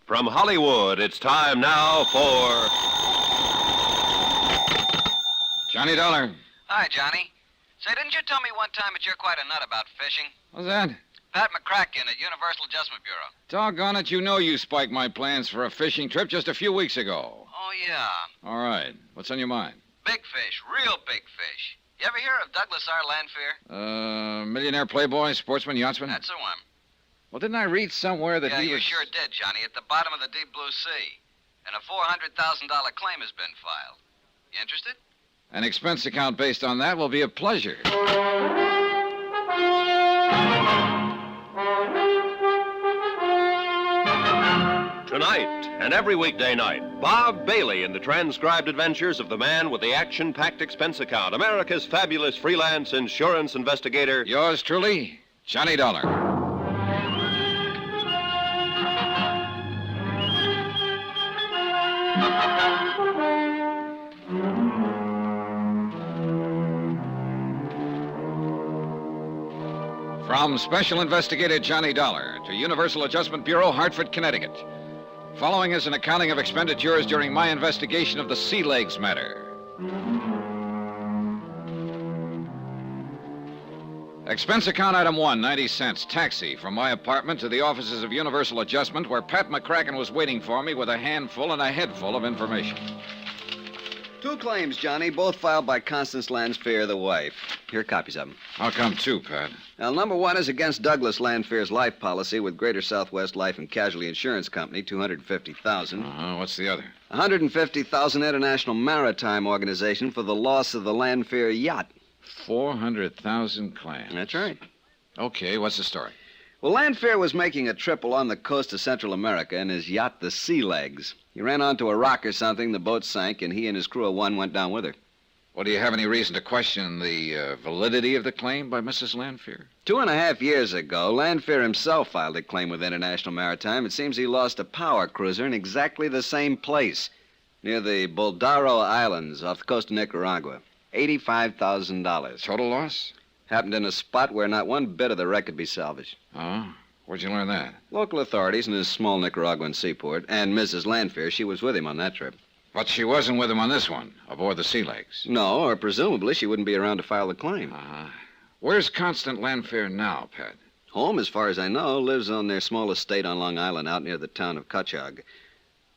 From Hollywood, it's time now for... Johnny Dollar. Hi, Johnny. Say, didn't you tell me one time that you're quite a nut about fishing? What's that? Pat McCracken at Universal Adjustment Bureau. Doggone it, you know you spiked my plans for a fishing trip just a few weeks ago. Oh, yeah. All right. What's on your mind? Big fish, real big fish. You ever hear of Douglas R. Landfear? Millionaire playboy, sportsman, yachtsman? That's the one. Well, didn't I read somewhere that Yeah, he you was... sure did, Johnny, at the bottom of the deep blue sea. And a $400,000 claim has been filed. You interested? An expense account based on that will be a pleasure. Tonight and every weekday night, Bob Bailey in the transcribed adventures of the man with the action-packed expense account, America's fabulous freelance insurance investigator. Yours truly, Johnny Dollar. From Special Investigator Johnny Dollar to Universal Adjustment Bureau, Hartford, Connecticut. Following is an accounting of expenditures during my investigation of the Sea Legs matter. Expense account item 1, 90 cents. Taxi from my apartment to the offices of Universal Adjustment, where Pat McCracken was waiting for me with a handful and a headful of information. 2 claims, Johnny, both filed by Constance Landfear, the wife. Here are copies of them. How come 2, Pat? Now, number 1 is against Douglas Landfear's life policy with Greater Southwest Life and Casualty Insurance Company, $250,000. What's the other? $150,000 International Maritime Organization for the loss of the Landfear yacht. 400,000 claims. That's right. Okay, what's the story? Well, Landfear was making a trip along the coast of Central America in his yacht, the Sea Legs. He ran onto a rock or something, the boat sank, and he and his crew of 1 went down with her. Well, do you have any reason to question the validity of the claim by Mrs. Landfear? 2.5 years ago, Landfear himself filed a claim with International Maritime. It seems he lost a power cruiser in exactly the same place, near the Baldaro Islands off the coast of Nicaragua. $85,000. Total loss? Happened in a spot where not one bit of the wreck could be salvaged. Oh? Where'd you learn that? Local authorities in his small Nicaraguan seaport, and Mrs. Landfear, she was with him on that trip. But she wasn't with him on this one, aboard the Sea Legs. No, or presumably she wouldn't be around to file the claim. Where's Constant Landfear now, Pat? Home, as far as I know, lives on their small estate on Long Island out near the town of Cutchogue.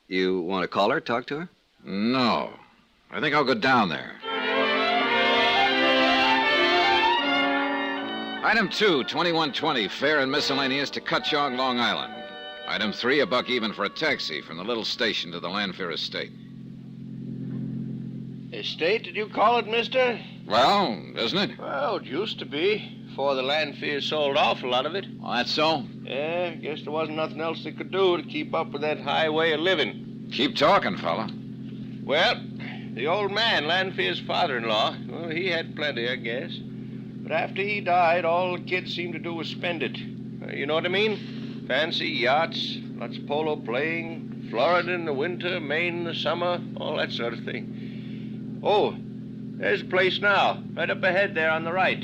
You want to call her, talk to her? No. I think I'll go down there. Item 2, 2120, fare and miscellaneous to Cutchogue, Long Island. Item 3, $1 even for a taxi from the little station to the Landfear estate. Estate, did you call it, mister? Well, isn't it? Well, it used to be, before the Landfear sold off a lot of it. Oh, that's so? Yeah, guess there wasn't nothing else they could do to keep up with that high way of living. Keep talking, fella. Well, the old man, Landfear's father-in-law, well, he had plenty, I guess. But after he died, all the kids seemed to do was spend it. You know what I mean? Fancy yachts, lots of polo playing, Florida in the winter, Maine in the summer, all that sort of thing. Oh, there's a place now, right up ahead there on the right.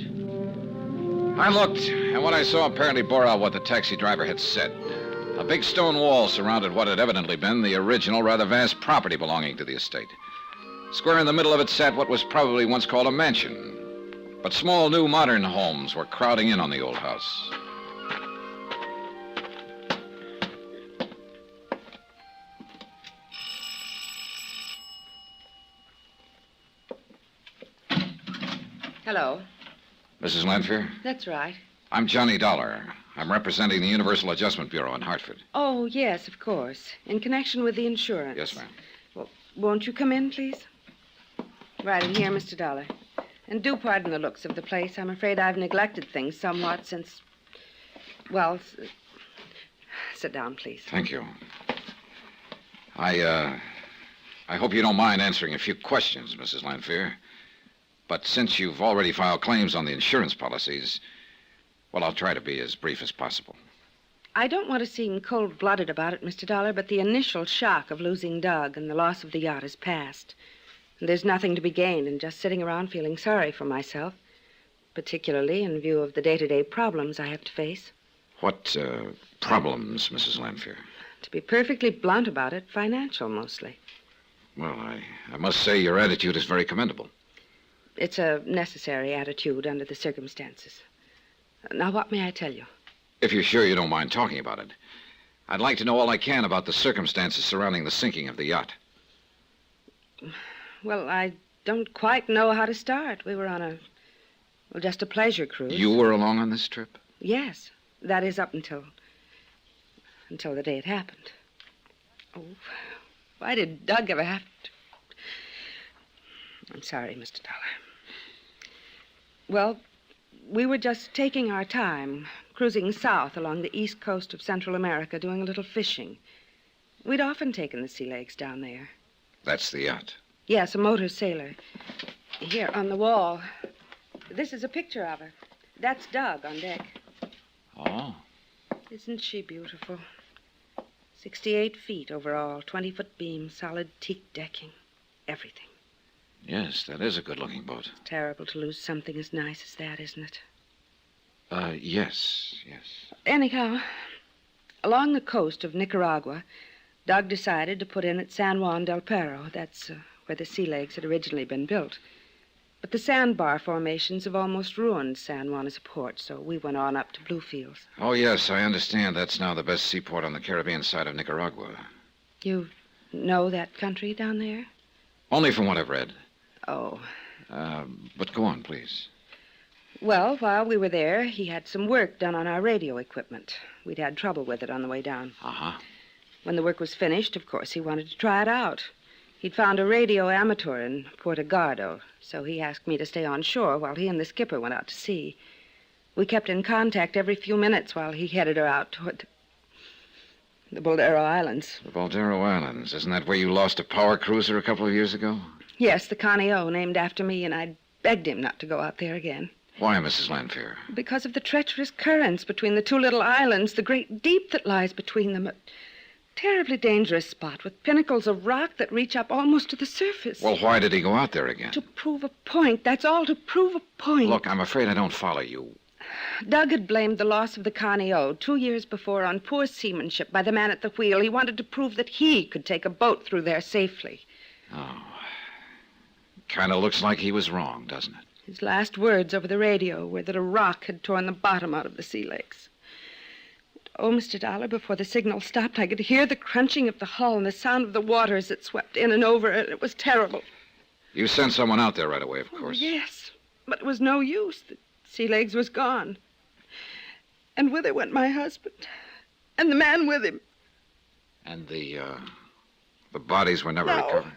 I looked, and what I saw apparently bore out what the taxi driver had said. A big stone wall surrounded what had evidently been the original, rather vast property belonging to the estate. Square in the middle of it sat what was probably once called a mansion. But small, new, modern homes were crowding in on the old house. Hello. Mrs. Landfear? That's right. I'm Johnny Dollar. I'm representing the Universal Adjustment Bureau in Hartford. Oh, yes, of course. In connection with the insurance. Yes, ma'am. Well, won't you come in, please? Right in here, Mr. Dollar. And do pardon the looks of the place. I'm afraid I've neglected things somewhat since... Well, sit down, please. Thank you. I hope you don't mind answering a few questions, Mrs. Landfear. But since you've already filed claims on the insurance policies, well, I'll try to be as brief as possible. I don't want to seem cold-blooded about it, Mr. Dollar, but the initial shock of losing Doug and the loss of the yacht is past. And there's nothing to be gained in just sitting around feeling sorry for myself, particularly in view of the day-to-day problems I have to face. What problems, Mrs. Landfear? to be perfectly blunt about it, financial mostly. Well, I must say your attitude is very commendable. It's a necessary attitude under the circumstances. Now, what may I tell you? If you're sure you don't mind talking about it. I'd like to know all I can about the circumstances surrounding the sinking of the yacht. Well, I don't quite know how to start. We were on just a pleasure cruise. You were along on this trip? Yes. That is up until the day it happened. Oh, why did Doug ever have to... I'm sorry, Mr. Dollar. Well, we were just taking our time, cruising south along the east coast of Central America, doing a little fishing. We'd often taken the sea legs down there. That's the yacht? Yes, a motor sailor. Here, on the wall. This is a picture of her. That's Doug on deck. Oh. Isn't she beautiful? 68 feet overall, 20-foot beam, solid teak decking. Everything. Yes, that is a good-looking boat. It's terrible to lose something as nice as that, isn't it? Yes. Anyhow, along the coast of Nicaragua, Doug decided to put in at San Juan del Perro. That's where the sea legs had originally been built. But the sandbar formations have almost ruined San Juan as a port, so we went on up to Bluefields. Oh, yes, I understand that's now the best seaport on the Caribbean side of Nicaragua. You know that country down there? Only from what I've read. Oh. But go on, please. Well, while we were there, he had some work done on our radio equipment. We'd had trouble with it on the way down. Uh-huh. When the work was finished, of course, he wanted to try it out. He'd found a radio amateur in Puerto Gardo, so he asked me to stay on shore while he and the skipper went out to sea. We kept in contact every few minutes while he headed her out toward the Boldero Islands. The Boldero Islands. Isn't that where you lost a power cruiser a couple of years ago? Yes, the Connie O, named after me, and I begged him not to go out there again. Why, Mrs. Lanfear? Because of the treacherous currents between the two little islands, the great deep that lies between them. A terribly dangerous spot with pinnacles of rock that reach up almost to the surface. Well, why did he go out there again? To prove a point. That's all, to prove a point. Look, I'm afraid I don't follow you. Doug had blamed the loss of the Connie O 2 years before on poor seamanship by the man at the wheel. He wanted to prove that he could take a boat through there safely. Oh. Kind of looks like he was wrong, doesn't it? His last words over the radio were that a rock had torn the bottom out of the sea legs. Oh, Mr. Dollar, before the signal stopped, I could hear the crunching of the hull and the sound of the water as it swept in and over, and it was terrible. You sent someone out there right away, of course. Oh, yes, but it was no use. The sea legs was gone. And with it went my husband, and the man with him. And the bodies were never No. recovered?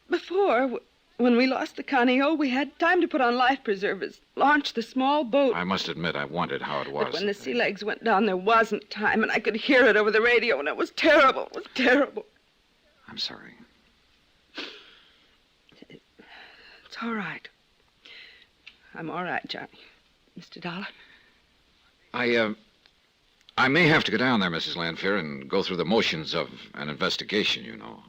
Before, when we lost the Connie O, we had time to put on life preservers, launch the small boat. I must admit, I wondered how it was. But when the sea legs went down, there wasn't time, and I could hear it over the radio, and it was terrible. It was terrible. I'm sorry. It's all right. I'm all right, Johnny. Mr. Dollar? I may have to go down there, Mrs. Lanfear, and go through the motions of an investigation, you know.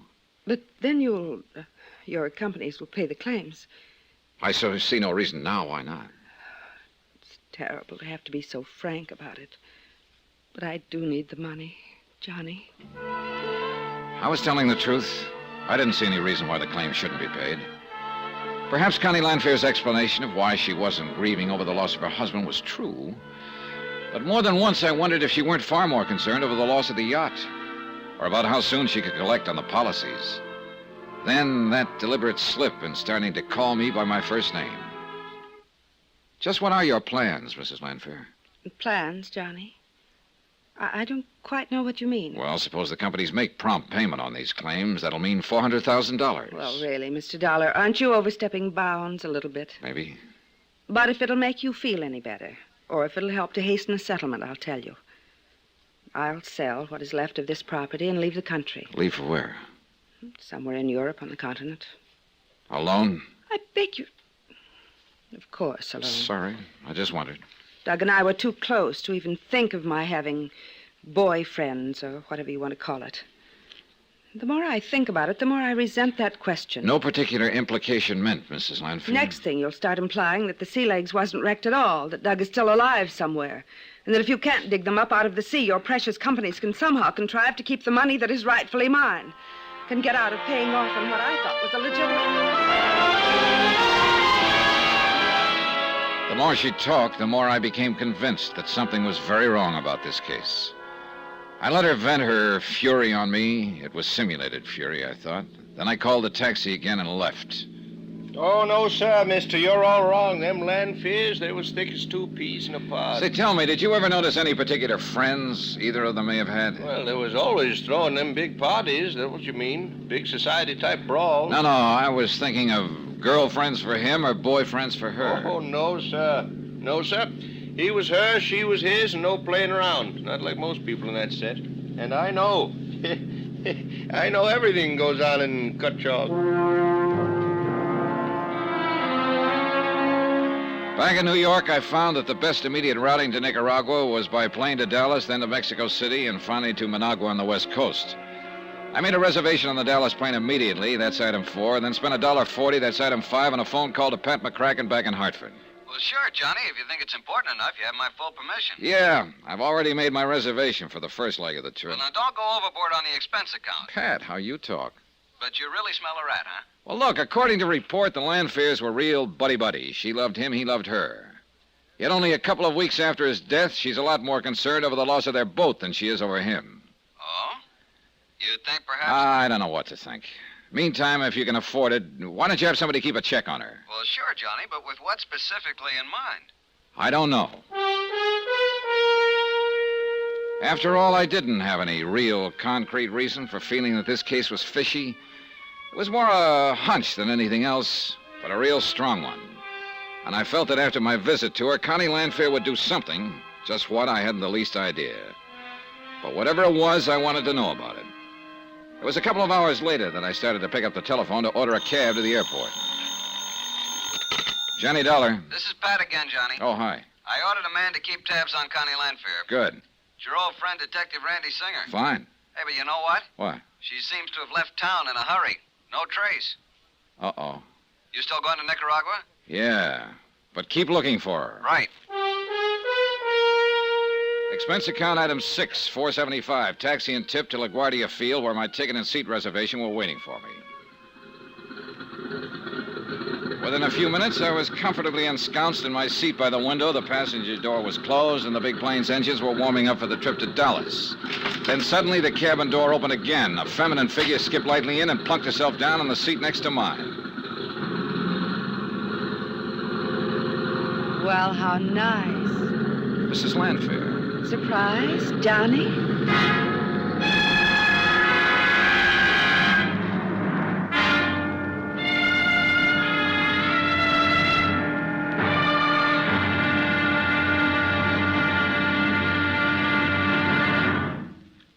But then your companies will pay the claims. I sort of see no reason now why not. It's terrible to have to be so frank about it. But I do need the money, Johnny. I was telling the truth. I didn't see any reason why the claim shouldn't be paid. Perhaps Connie Lanfear's explanation of why she wasn't grieving over the loss of her husband was true. But more than once I wondered if she weren't far more concerned over the loss of the yacht, or about how soon she could collect on the policies. Then that deliberate slip in starting to call me by my first name. Just what are your plans, Mrs. Lanfear? Plans, Johnny? I don't quite know what you mean. Well, suppose the companies make prompt payment on these claims. That'll mean $400,000. Well, really, Mr. Dollar, aren't you overstepping bounds a little bit? Maybe. But if it'll make you feel any better, or if it'll help to hasten a settlement, I'll tell you. I'll sell what is left of this property and leave the country. Leave for where? Somewhere in Europe, on the continent. Alone? I beg you. Of course, alone. Sorry, I just wondered. Doug and I were too close to even think of my having boyfriends, or whatever you want to call it. The more I think about it, the more I resent that question. No particular implication meant, Mrs. Lanfear. Next thing, you'll start implying that the sea legs wasn't wrecked at all, that Doug is still alive somewhere, And that if you can't dig them up out of the sea, your precious companies can somehow contrive to keep the money that is rightfully mine. Can get out of paying off on what I thought was a legitimate... The more she talked, the more I became convinced that something was very wrong about this case. I let her vent her fury on me. It was simulated fury, I thought. Then I called the taxi again and left. Oh, no, sir, mister. You're all wrong. Them Lanfears, they was thick as two peas in a pod. Say, tell me, did you ever notice any particular friends either of them may have had? Well, there was always throwing them big parties. That's what you mean. Big society-type brawls. No, I was thinking of girlfriends for him or boyfriends for her. Oh, no, sir. No, sir. He was her, she was his, and no playing around. Not like most people in that set. And I know. I know everything goes on in Cutchalk. Back in New York, I found that the best immediate routing to Nicaragua was by plane to Dallas, then to Mexico City, and finally to Managua on the West Coast. I made a reservation on the Dallas plane immediately, that's item 4, and then spent $1.40, that's item 5, on a phone call to Pat McCracken back in Hartford. Well, sure, Johnny. If you think it's important enough, you have my full permission. Yeah, I've already made my reservation for the first leg of the trip. Well, now, don't go overboard on the expense account. Pat, how you talk. But you really smell a rat, huh? Well, look, according to report, the Lanfears were real buddy-buddy. She loved him, he loved her. Yet only a couple of weeks after his death, she's a lot more concerned over the loss of their boat than she is over him. Oh? You think perhaps... I don't know what to think. Meantime, if you can afford it, why don't you have somebody keep a check on her? Well, sure, Johnny, but with what specifically in mind? I don't know. After all, I didn't have any real concrete reason for feeling that this case was fishy. It was more a hunch than anything else, but a real strong one. And I felt that after my visit to her, Connie Lanfear would do something. Just what, I hadn't the least idea. But whatever it was, I wanted to know about it. It was a couple of hours later that I started to pick up the telephone to order a cab to the airport. Johnny Dollar. This is Pat again, Johnny. Oh, hi. I ordered a man to keep tabs on Connie Lanfear. Good. It's your old friend, Detective Randy Singer. Fine. Hey, but you know what? What? She seems to have left town in a hurry. No trace. Uh-oh. You still going to Nicaragua? Yeah, but keep looking for her. Right. Expense account item 6, $475. Taxi and tip to LaGuardia Field, where my ticket and seat reservation were waiting for me. Within a few minutes, I was comfortably ensconced in my seat by the window. The passenger door was closed, and the big plane's engines were warming up for the trip to Dallas. Then suddenly, the cabin door opened again. A feminine figure skipped lightly in and plunked herself down on the seat next to mine. Well, how nice. Mrs. Lanfear. Surprise, Johnny?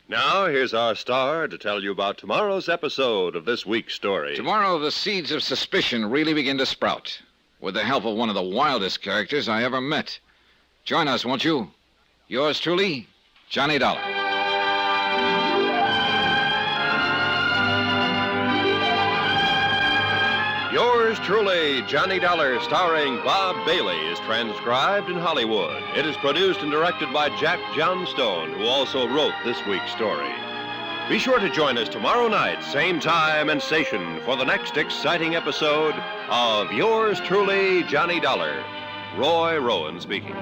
Now, here's our star to tell you about tomorrow's episode of this week's story. Tomorrow, the seeds of suspicion really begin to sprout, with the help of one of the wildest characters I ever met. Join us, won't you? Yours truly, Johnny Dollar. Yours truly, Johnny Dollar, starring Bob Bailey, is transcribed in Hollywood. It is produced and directed by Jack Johnstone, who also wrote this week's story. Be sure to join us tomorrow night, same time and station, for the next exciting episode of Yours truly, Johnny Dollar. Roy Rowan speaking.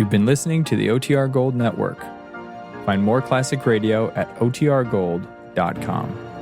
You've been listening to the OTR Gold Network. Find more classic radio at otrgold.com.